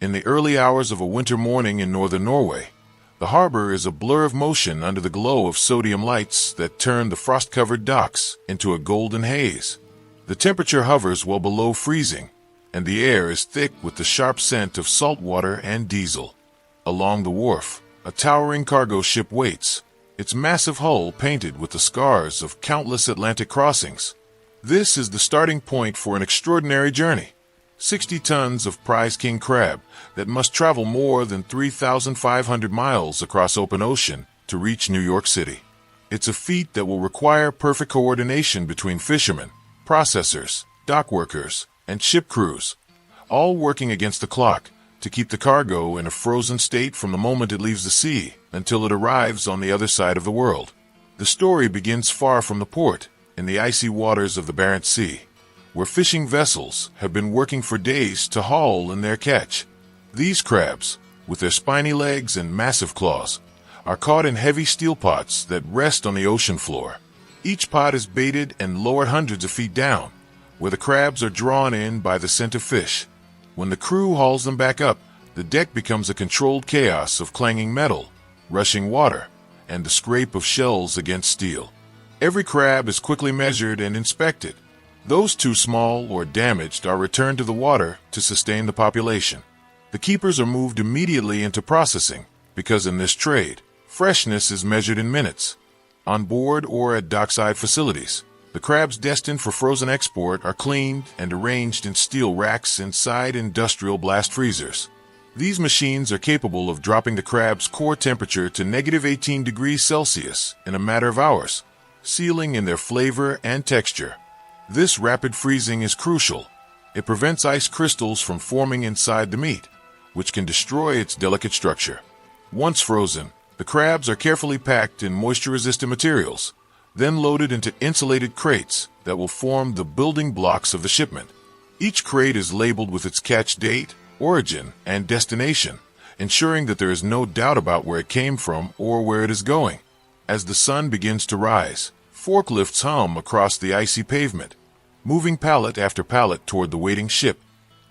In the early hours of a winter morning in northern Norway, the harbor is a blur of motion under the glow of sodium lights that turn the frost-covered docks into a golden haze. The temperature hovers well below freezing, and the air is thick with the sharp scent of salt water and diesel. Along the wharf, a towering cargo ship waits, its massive hull painted with the scars of countless Atlantic crossings. This is the starting point for an extraordinary journey. 60 tons of prize king crab that must travel more than 3,500 miles across open ocean to reach New York City. It's a feat that will require perfect coordination between fishermen, processors, dock workers, and ship crews, all working against the clock to keep the cargo in a frozen state from the moment it leaves the sea until it arrives on the other side of the world. The story begins far from the port, in the icy waters of the Barents Sea, where fishing vessels have been working for days to haul in their catch. These crabs, with their spiny legs and massive claws, are caught in heavy steel pots that rest on the ocean floor. Each pot is baited and lowered hundreds of feet down, where the crabs are drawn in by the scent of fish. When the crew hauls them back up, the deck becomes a controlled chaos of clanging metal, rushing water, and the scrape of shells against steel. Every crab is quickly measured and inspected. Those too small or damaged are returned to the water to sustain the population. The keepers are moved immediately into processing, because in this trade, freshness is measured in minutes. On board or at dockside facilities, the crabs destined for frozen export are cleaned and arranged in steel racks inside industrial blast freezers. These machines are capable of dropping the crab's core temperature to -18 degrees Celsius in a matter of hours, sealing in their flavor and texture. This rapid freezing is crucial. It prevents ice crystals from forming inside the meat, which can destroy its delicate structure. Once frozen, the crabs are carefully packed in moisture-resistant materials, then loaded into insulated crates that will form the building blocks of the shipment. Each crate is labeled with its catch date, origin, and destination, ensuring that there is no doubt about where it came from or where it is going. As the sun begins to rise, forklifts hum across the icy pavement, moving pallet after pallet toward the waiting ship.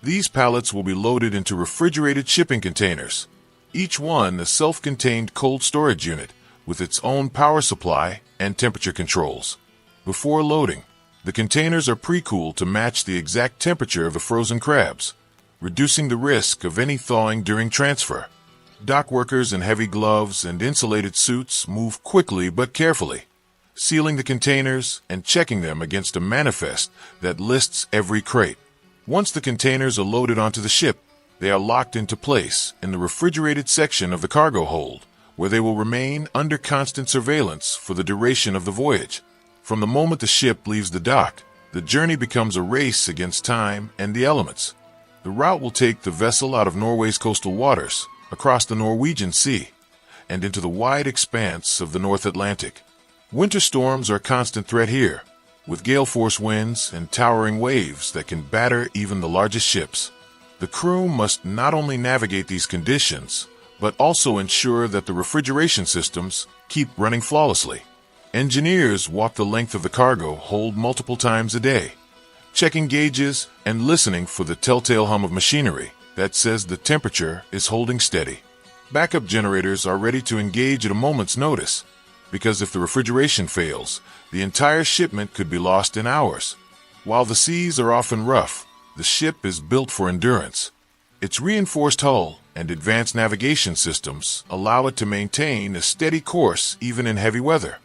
These pallets will be loaded into refrigerated shipping containers, each one a self-contained cold storage unit with its own power supply and temperature controls. Before loading, the containers are pre-cooled to match the exact temperature of the frozen crabs, reducing the risk of any thawing during transfer. Dock workers in heavy gloves and insulated suits move quickly but carefully, sealing the containers and checking them against a manifest that lists every crate. Once the containers are loaded onto the ship, they are locked into place in the refrigerated section of the cargo hold, where they will remain under constant surveillance for the duration of the voyage. From the moment the ship leaves the dock, the journey becomes a race against time and the elements. The route will take the vessel out of Norway's coastal waters, across the Norwegian Sea, and into the wide expanse of the North Atlantic. Winter storms are a constant threat here, with gale-force winds and towering waves that can batter even the largest ships. The crew must not only navigate these conditions, but also ensure that the refrigeration systems keep running flawlessly. Engineers walk the length of the cargo hold multiple times a day, checking gauges and listening for the telltale hum of machinery that says the temperature is holding steady. Backup generators are ready to engage at a moment's notice, because if the refrigeration fails, the entire shipment could be lost in hours. While the seas are often rough, the ship is built for endurance. Its reinforced hull and advanced navigation systems allow it to maintain a steady course even in heavy weather.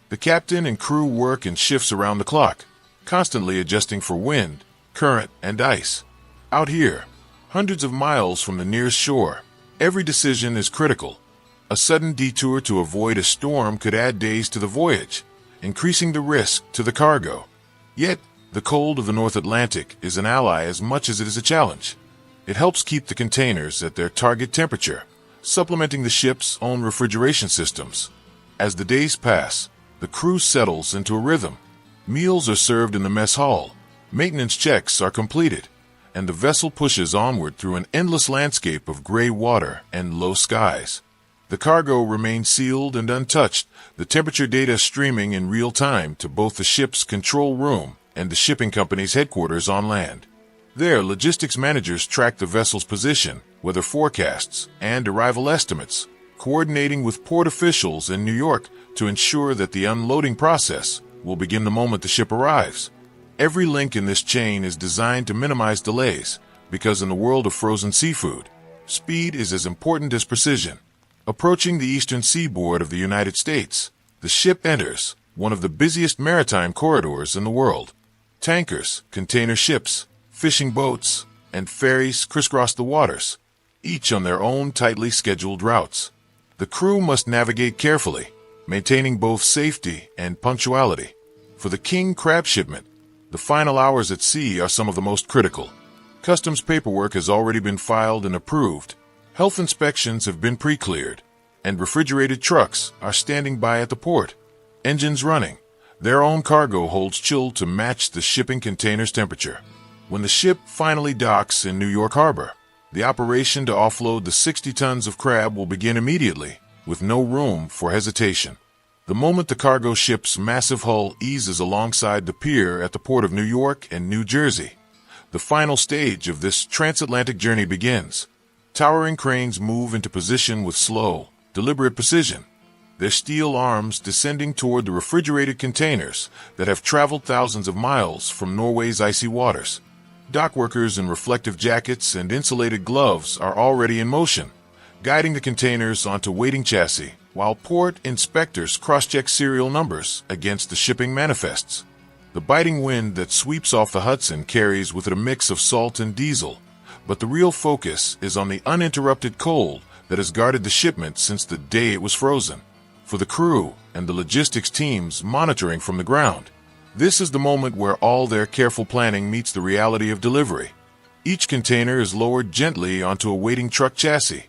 The captain and crew work in shifts around the clock, constantly adjusting for wind, current, and ice. Out here, hundreds of miles from the nearest shore, every decision is critical. A sudden detour to avoid a storm could add days to the voyage, increasing the risk to the cargo. Yet, the cold of the North Atlantic is an ally as much as it is a challenge. It helps keep the containers at their target temperature, supplementing the ship's own refrigeration systems. As the days pass, the crew settles into a rhythm. Meals are served in the mess hall, maintenance checks are completed, and the vessel pushes onward through an endless landscape of gray water and low skies. The cargo remains sealed and untouched, the temperature data streaming in real time to both the ship's control room and the shipping company's headquarters on land. There, logistics managers track the vessel's position, weather forecasts, and arrival estimates, coordinating with port officials in New York to ensure that the unloading process will begin the moment the ship arrives. Every link in this chain is designed to minimize delays, because in the world of frozen seafood, speed is as important as precision. Approaching the eastern seaboard of the United States, the ship enters one of the busiest maritime corridors in the world. Tankers, container ships, fishing boats, and ferries crisscross the waters, each on their own tightly scheduled routes. The crew must navigate carefully, maintaining both safety and punctuality. For the king crab shipment, the final hours at sea are some of the most critical. Customs paperwork has already been filed and approved, health inspections have been pre-cleared, and refrigerated trucks are standing by at the port, engines running. Their own cargo holds chill to match the shipping container's temperature. When the ship finally docks in New York Harbor, the operation to offload the 60 tons of crab will begin immediately, with no room for hesitation. The moment the cargo ship's massive hull eases alongside the pier at the port of New York and New Jersey, the final stage of this transatlantic journey begins. Towering cranes move into position with slow, deliberate precision, their steel arms descending toward the refrigerated containers that have traveled thousands of miles from Norway's icy waters. Dockworkers in reflective jackets and insulated gloves are already in motion, guiding the containers onto waiting chassis, while port inspectors cross-check serial numbers against the shipping manifests. The biting wind that sweeps off the Hudson carries with it a mix of salt and diesel, but the real focus is on the uninterrupted cold that has guarded the shipment since the day it was frozen. For the crew and the logistics teams monitoring from the ground, this is the moment where all their careful planning meets the reality of delivery. Each container is lowered gently onto a waiting truck chassis,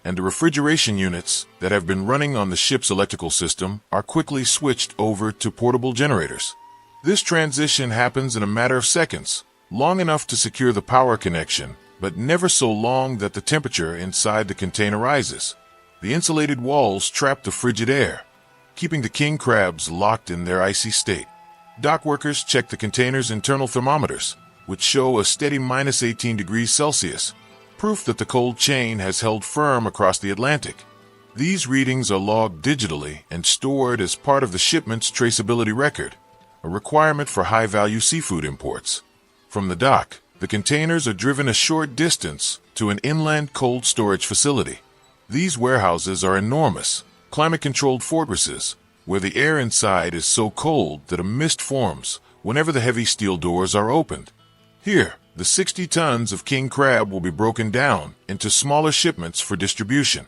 and the refrigeration units that have been running on the ship's electrical system are quickly switched over to portable generators. This transition happens in a matter of seconds, long enough to secure the power connection, but never so long that the temperature inside the container rises. The insulated walls trap the frigid air, keeping the king crabs locked in their icy state. Dockworkers check the container's internal thermometers, which show a steady minus 18 degrees Celsius, proof that the cold chain has held firm across the Atlantic. These readings are logged digitally and stored as part of the shipment's traceability record, a requirement for high-value seafood imports. From the dock, the containers are driven a short distance to an inland cold storage facility. These warehouses are enormous, climate-controlled fortresses, where the air inside is so cold that a mist forms whenever the heavy steel doors are opened. Here, the 60 tons of king crab will be broken down into smaller shipments for distribution.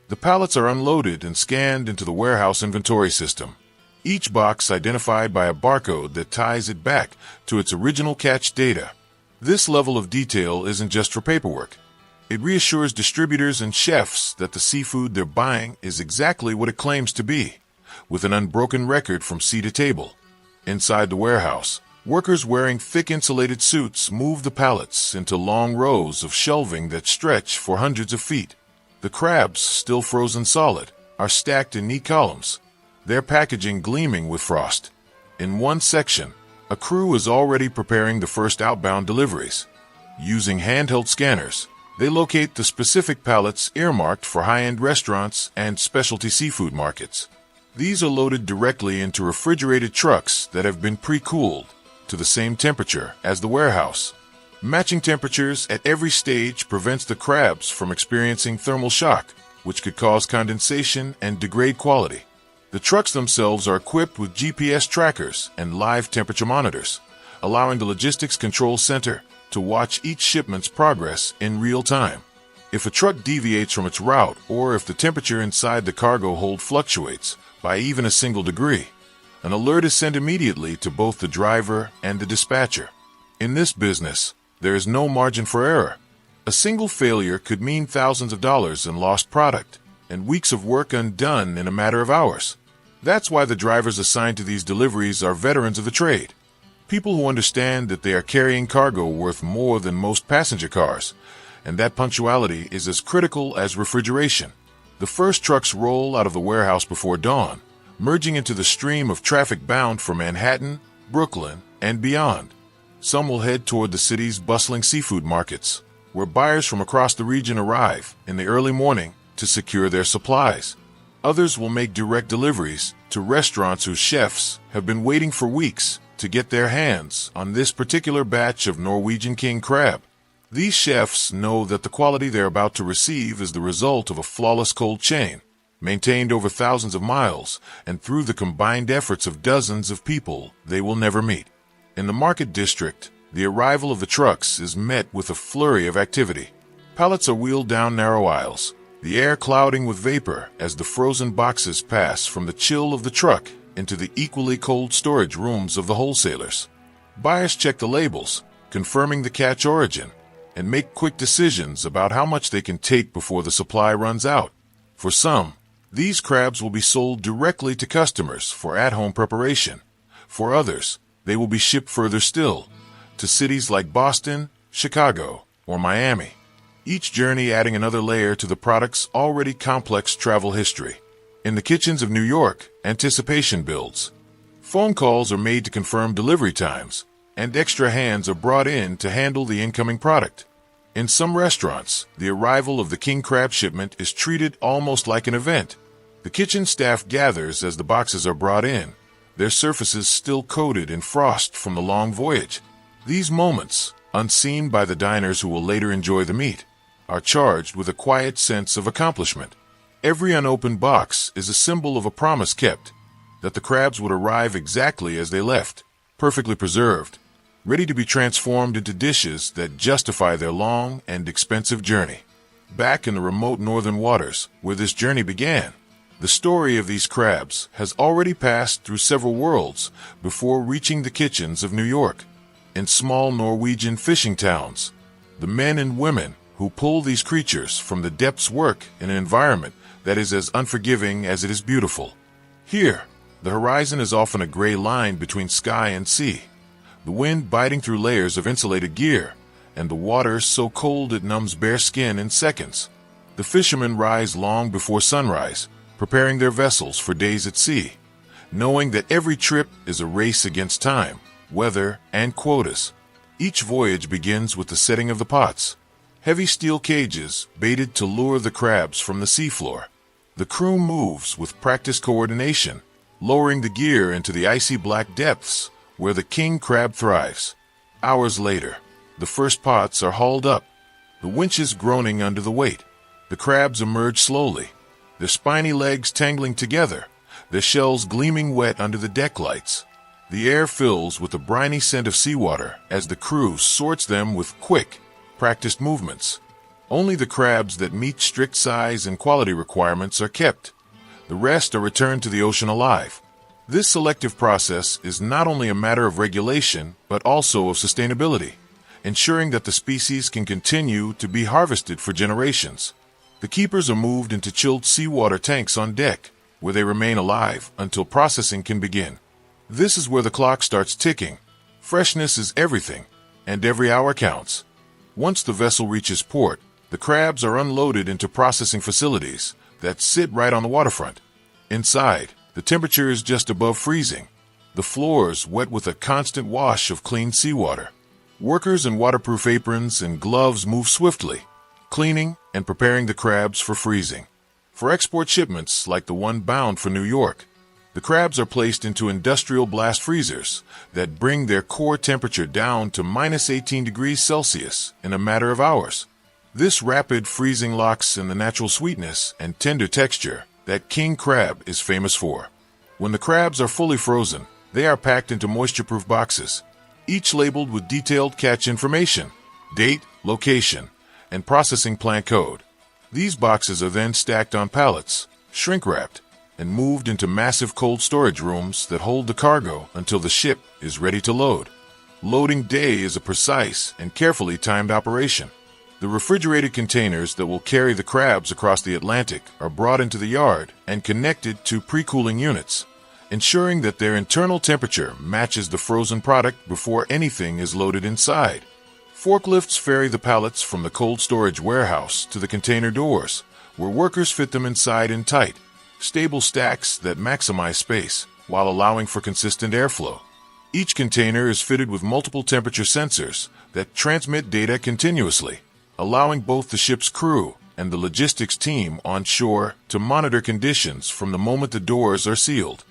The pallets are unloaded and scanned into the warehouse inventory system, each box identified by a barcode that ties it back to its original catch data. This level of detail isn't just for paperwork. It reassures distributors and chefs that the seafood they're buying is exactly what it claims to be, with an unbroken record from sea to table. Inside the warehouse, workers wearing thick insulated suits move the pallets into long rows of shelving that stretch for hundreds of feet. The crabs, still frozen solid, are stacked in neat columns, their packaging gleaming with frost. In one section, a crew is already preparing the first outbound deliveries. Using handheld scanners, they locate the specific pallets earmarked for high-end restaurants and specialty seafood markets. These are loaded directly into refrigerated trucks that have been pre-cooled to the same temperature as the warehouse. Matching temperatures at every stage prevents the crabs from experiencing thermal shock, which could cause condensation and degrade quality. The trucks themselves are equipped with GPS trackers and live temperature monitors, allowing the logistics control center to watch each shipment's progress in real time. If a truck deviates from its route or if the temperature inside the cargo hold fluctuates by even a single degree, an alert is sent immediately to both the driver and the dispatcher. In this business, there is no margin for error. A single failure could mean thousands of dollars in lost product and weeks of work undone in a matter of hours. That's why the drivers assigned to these deliveries are veterans of the trade. People who understand that they are carrying cargo worth more than most passenger cars, and that punctuality is as critical as refrigeration. The first trucks roll out of the warehouse before dawn, merging into the stream of traffic bound for Manhattan, Brooklyn, and beyond. Some will head toward the city's bustling seafood markets, where buyers from across the region arrive in the early morning to secure their supplies. Others will make direct deliveries to restaurants whose chefs have been waiting for weeks to get their hands on this particular batch of Norwegian king crab. These chefs know that the quality they're about to receive is the result of a flawless cold chain, maintained over thousands of miles and through the combined efforts of dozens of people they will never meet. In the market district, the arrival of the trucks is met with a flurry of activity. Pallets are wheeled down narrow aisles, the air clouding with vapor as the frozen boxes pass from the chill of the truck into the equally cold storage rooms of the wholesalers. Buyers check the labels, confirming the catch origin, and make quick decisions about how much they can take before the supply runs out. For some, these crabs will be sold directly to customers for at-home preparation. For others, they will be shipped further still, to cities like Boston, Chicago, or Miami, each journey adding another layer to the product's already complex travel history. In the kitchens of New York, anticipation builds. Phone calls are made to confirm delivery times, and extra hands are brought in to handle the incoming product. In some restaurants, the arrival of the king crab shipment is treated almost like an event. The kitchen staff gathers as the boxes are brought in, their surfaces still coated in frost from the long voyage. These moments, unseen by the diners who will later enjoy the meat, are charged with a quiet sense of accomplishment. Every unopened box is a symbol of a promise kept, that the crabs would arrive exactly as they left, perfectly preserved, ready to be transformed into dishes that justify their long and expensive journey. Back in the remote northern waters where this journey began, the story of these crabs has already passed through several worlds before reaching the kitchens of New York. In small Norwegian fishing towns, the men and women who pull these creatures from the depths work in an environment that is as unforgiving as it is beautiful. Here, the horizon is often a gray line between sky and sea, the wind biting through layers of insulated gear, and the water so cold it numbs bare skin in seconds. The fishermen rise long before sunrise, preparing their vessels for days at sea, knowing that every trip is a race against time, weather, and quotas. Each voyage begins with the setting of the pots, heavy steel cages baited to lure the crabs from the seafloor. The crew moves with practiced coordination, lowering the gear into the icy black depths where the king crab thrives. Hours later, the first pots are hauled up, the winches groaning under the weight. The crabs emerge slowly, their spiny legs tangling together, their shells gleaming wet under the deck lights. The air fills with the briny scent of seawater as the crew sorts them with quick, practiced movements. Only the crabs that meet strict size and quality requirements are kept. The rest are returned to the ocean alive. This selective process is not only a matter of regulation, but also of sustainability, ensuring that the species can continue to be harvested for generations. The keepers are moved into chilled seawater tanks on deck, where they remain alive until processing can begin. This is where the clock starts ticking. Freshness is everything, and every hour counts. Once the vessel reaches port, the crabs are unloaded into processing facilities that sit right on the waterfront. Inside, the temperature is just above freezing, the floors wet with a constant wash of clean seawater. Workers in waterproof aprons and gloves move swiftly, cleaning and preparing the crabs for freezing. For export shipments like the one bound for New York, the crabs are placed into industrial blast freezers that bring their core temperature down to -18 degrees Celsius in a matter of hours. This rapid freezing locks in the natural sweetness and tender texture that king crab is famous for. When the crabs are fully frozen, they are packed into moisture-proof boxes, each labeled with detailed catch information, date, location, and processing plant code. These boxes are then stacked on pallets, shrink-wrapped, and moved into massive cold storage rooms that hold the cargo until the ship is ready to load. Loading day is a precise and carefully timed operation. The refrigerated containers that will carry the crabs across the Atlantic are brought into the yard and connected to pre-cooling units, ensuring that their internal temperature matches the frozen product before anything is loaded inside. Forklifts ferry the pallets from the cold storage warehouse to the container doors, where workers fit them inside in tight, stable stacks that maximize space while allowing for consistent airflow. Each container is fitted with multiple temperature sensors that transmit data continuously, allowing both the ship's crew and the logistics team on shore to monitor conditions from the moment the doors are sealed.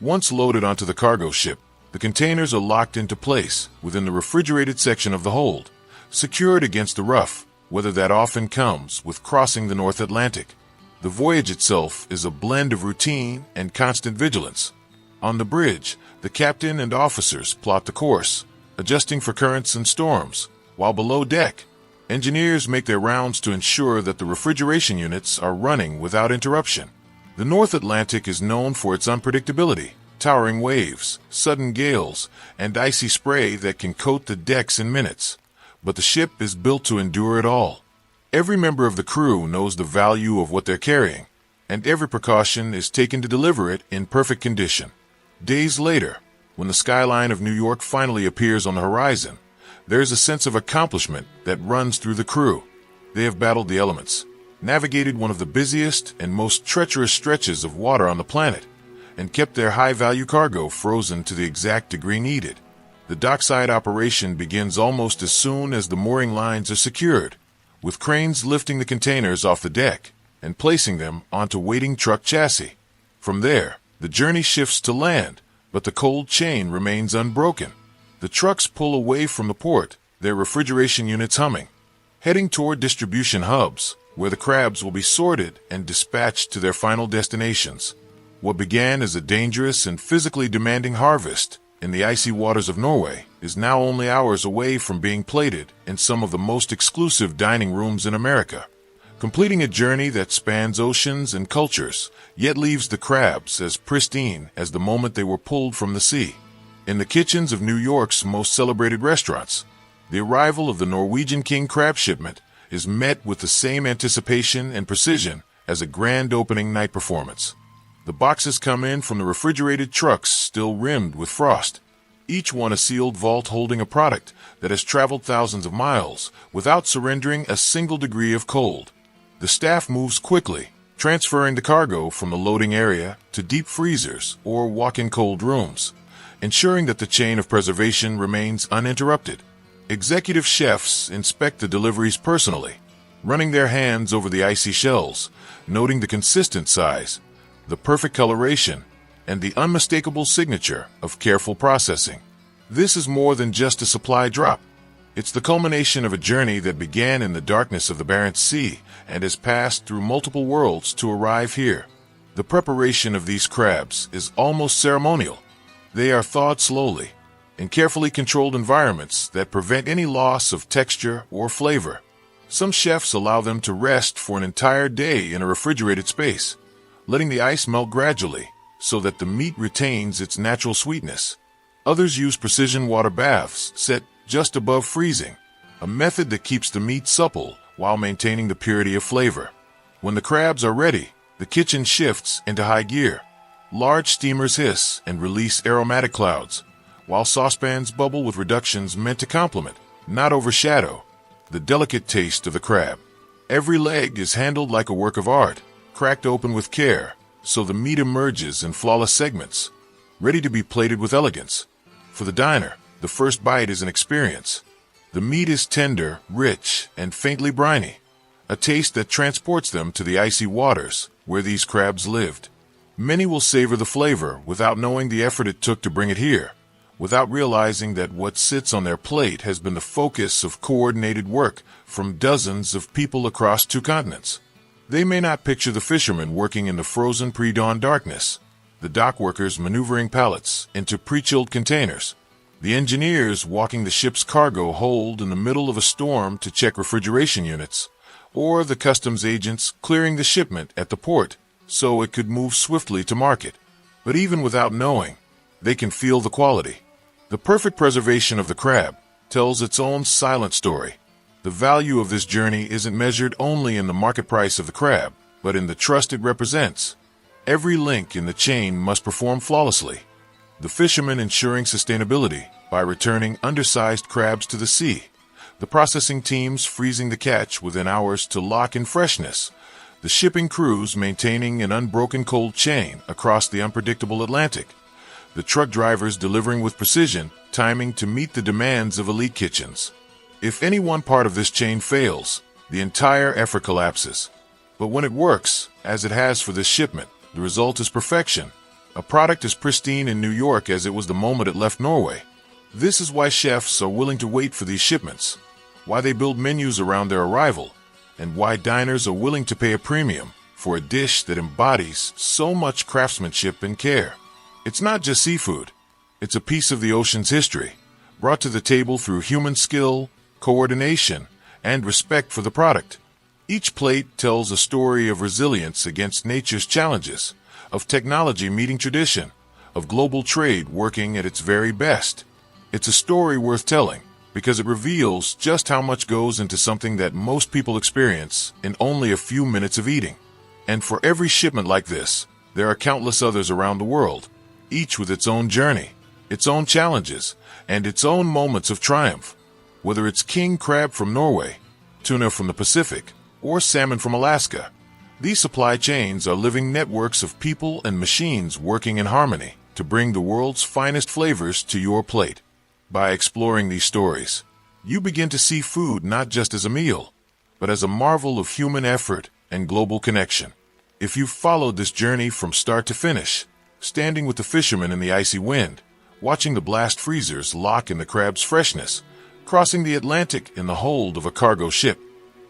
Once loaded onto the cargo ship, the containers are locked into place within the refrigerated section of the hold, secured against the rough, weather that often comes with crossing the North Atlantic. The voyage itself is a blend of routine and constant vigilance. On the bridge, the captain and officers plot the course, adjusting for currents and storms, while below deck, engineers make their rounds to ensure that the refrigeration units are running without interruption. The North Atlantic is known for its unpredictability, towering waves, sudden gales, and icy spray that can coat the decks in minutes. But the ship is built to endure it all. Every member of the crew knows the value of what they're carrying, and every precaution is taken to deliver it in perfect condition. Days later, when the skyline of New York finally appears on the horizon, there's a sense of accomplishment that runs through the crew. They have battled the elements, navigated one of the busiest and most treacherous stretches of water on the planet, and kept their high-value cargo frozen to the exact degree needed. The dockside operation begins almost as soon as the mooring lines are secured, with cranes lifting the containers off the deck and placing them onto waiting truck chassis. From there, the journey shifts to land, but the cold chain remains unbroken. The trucks pull away from the port, their refrigeration units humming, heading toward distribution hubs, where the crabs will be sorted and dispatched to their final destinations. What began as a dangerous and physically demanding harvest in the icy waters of Norway is now only hours away from being plated in some of the most exclusive dining rooms in America, completing a journey that spans oceans and cultures, yet leaves the crabs as pristine as the moment they were pulled from the sea. In the kitchens of New York's most celebrated restaurants, the arrival of the Norwegian king crab shipment is met with the same anticipation and precision as a grand opening night performance. The boxes come in from the refrigerated trucks still rimmed with frost, each one a sealed vault holding a product that has traveled thousands of miles without surrendering a single degree of cold. The staff moves quickly, transferring the cargo from the loading area to deep freezers or walk-in cold rooms, ensuring that the chain of preservation remains uninterrupted. Executive chefs inspect the deliveries personally, running their hands over the icy shells, noting the consistent size, the perfect coloration, and the unmistakable signature of careful processing. This is more than just a supply drop. It's the culmination of a journey that began in the darkness of the Barents Sea and has passed through multiple worlds to arrive here. The preparation of these crabs is almost ceremonial. They are thawed slowly, in carefully controlled environments that prevent any loss of texture or flavor. Some chefs allow them to rest for an entire day in a refrigerated space, letting the ice melt gradually so that the meat retains its natural sweetness. Others use precision water baths set just above freezing, a method that keeps the meat supple while maintaining the purity of flavor. When the crabs are ready, the kitchen shifts into high gear. Large steamers hiss and release aromatic clouds, while saucepans bubble with reductions meant to complement, not overshadow, the delicate taste of the crab. Every leg is handled like a work of art, cracked open with care, so the meat emerges in flawless segments, ready to be plated with elegance. For the diner, the first bite is an experience. The meat is tender, rich, and faintly briny, a taste that transports them to the icy waters where these crabs lived. Many will savor the flavor without knowing the effort it took to bring it here, without realizing that what sits on their plate has been the focus of coordinated work from dozens of people across 2 continents. They may not picture the fishermen working in the frozen pre-dawn darkness, the dockworkers maneuvering pallets into pre-chilled containers, the engineers walking the ship's cargo hold in the middle of a storm to check refrigeration units, or the customs agents clearing the shipment at the port so it could move swiftly to market. But even without knowing, they can feel the quality. The perfect preservation of the crab tells its own silent story. The value of this journey isn't measured only in the market price of the crab, but in the trust it represents. Every link in the chain must perform flawlessly. The fishermen ensuring sustainability by returning undersized crabs to the sea, the processing teams freezing the catch within hours to lock in freshness, the shipping crews maintaining an unbroken cold chain across the unpredictable Atlantic. the truck drivers delivering with precision, timing to meet the demands of elite kitchens. If any one part of this chain fails, the entire effort collapses. But when it works, as it has for this shipment, the result is perfection. A product as pristine in New York as it was the moment it left Norway. This is why chefs are willing to wait for these shipments, why they build menus around their arrival, and why diners are willing to pay a premium for a dish that embodies so much craftsmanship and care. It's not just seafood. It's a piece of the ocean's history, brought to the table through human skill, coordination, and respect for the product. Each plate tells a story of resilience against nature's challenges, of technology meeting tradition, of global trade working at its very best. It's a story worth telling because it reveals just how much goes into something that most people experience in only a few minutes of eating. And for every shipment like this, there are countless others around the world, each with its own journey, its own challenges, and its own moments of triumph. Whether it's king crab from Norway, tuna from the Pacific, or salmon from Alaska, these supply chains are living networks of people and machines working in harmony to bring the world's finest flavors to your plate. By exploring these stories, you begin to see food not just as a meal, but as a marvel of human effort and global connection. If you've followed this journey from start to finish, standing with the fishermen in the icy wind, watching the blast freezers lock in the crab's freshness, crossing the Atlantic in the hold of a cargo ship,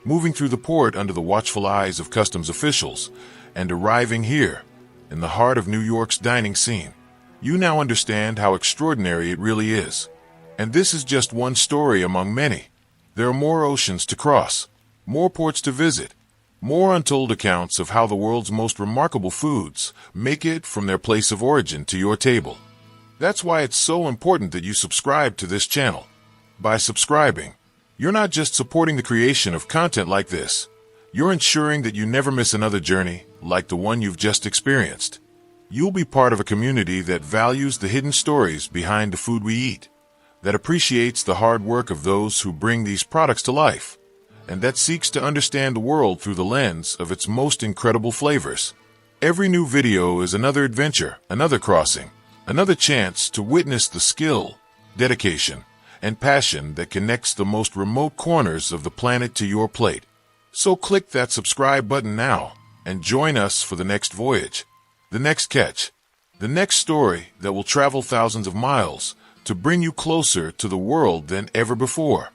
moving through the port under the watchful eyes of customs officials, and arriving here, in the heart of New York's dining scene, you now understand how extraordinary it really is. And this is just one story among many. There are more oceans to cross, more ports to visit, more untold accounts of how the world's most remarkable foods make it from their place of origin to your table. That's why it's so important that you subscribe to this channel. By subscribing, you're not just supporting the creation of content like this, you're ensuring that you never miss another journey like the one you've just experienced. You'll be part of a community that values the hidden stories behind the food we eat, that appreciates the hard work of those who bring these products to life, and that seeks to understand the world through the lens of its most incredible flavors. Every new video is another adventure, another crossing, another chance to witness the skill, dedication, and passion that connects the most remote corners of the planet to your plate. So click that subscribe button now and join us for the next voyage, the next catch, the next story that will travel thousands of miles to bring you closer to the world than ever before.